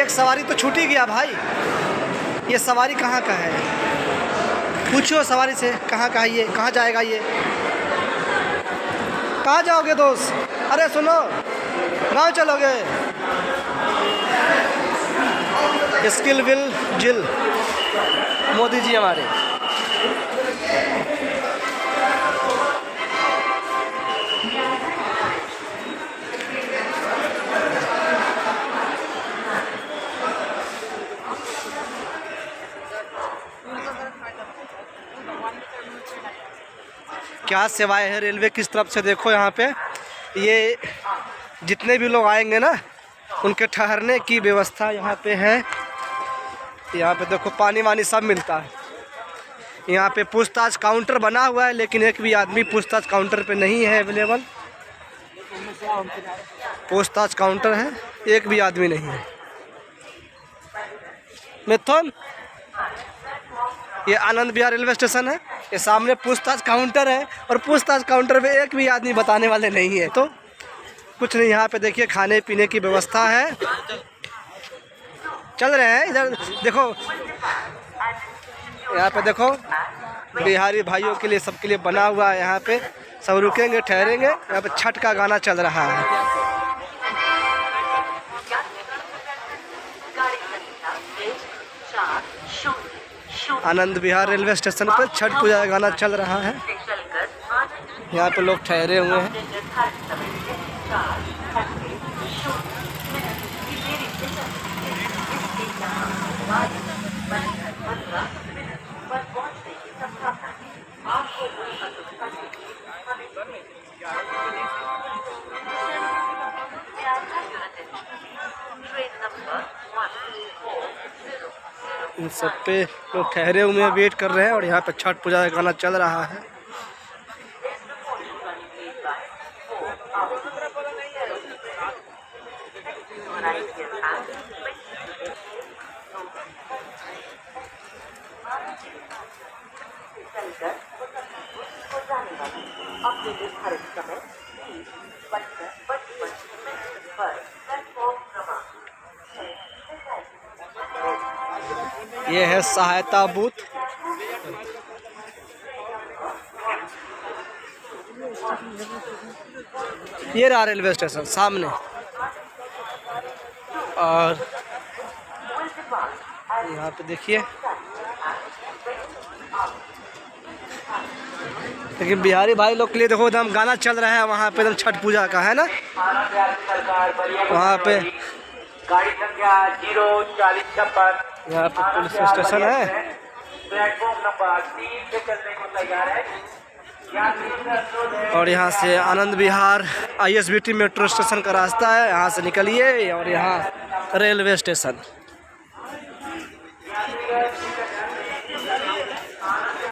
एक सवारी तो छूट ही गया भाई। ये सवारी कहाँ का है? पूछो सवारी से कहाँ का है ये, कहाँ जाएगा ये? कहाँ जाओगे दोस्त? अरे सुनो, गाँव चलोगे? स्किल विल जिल मोदी जी हमारे। क्या सेवाएं है रेलवे किस तरफ से? देखो यहाँ पे ये जितने भी लोग आएंगे ना उनके ठहरने की व्यवस्था यहाँ पे है। यहाँ पे देखो पानी वानी सब मिलता है। यहाँ पे पूछताछ काउंटर बना हुआ है लेकिन एक भी आदमी पूछताछ काउंटर पे नहीं है अवेलेबल। पूछताछ काउंटर है, एक भी आदमी नहीं है। मिथुन, ये आनंद विहार रेलवे स्टेशन है, ये सामने पूछताछ काउंटर है और पूछताछ काउंटर पे एक भी आदमी बताने वाले नहीं है। तो कुछ नहीं, यहाँ पे देखिए खाने पीने की व्यवस्था है। चल रहे हैं इधर देखो, यहाँ पे देखो बिहारी भाइयों के लिए सबके लिए बना हुआ है। यहाँ पे सब रुकेंगे ठहरेंगे। यहाँ पे छठ का गाना चल रहा है। आनंद विहार रेलवे स्टेशन पर छठ पूजा का गाना चल रहा है। यहाँ पे लोग ठहरे हुए हैं। इन सब पे लोग ठहरे हुए हैं, वेट कर रहे हैं और यहाँ पे छठ पूजा का गाना चल रहा है। ये है सहायता बूथ। ये रहा रेलवे स्टेशन सामने। और यहाँ पे देखिए, लेकिन बिहारी भाई लोग के लिए देखो एकदम गाना चल रहा है वहाँ पे, एकदम छठ पूजा का है ना। वहाँ पे गाड़ी संख्या 04056 यहाँ पे पुलिस स्टेशन है। प्लेटफॉर्म नंबर 3 से चलने को तैयार है। और यहाँ से Anand Vihar ISBT metro station का रास्ता है। यहाँ से निकलिए और यहाँ रेलवे स्टेशन।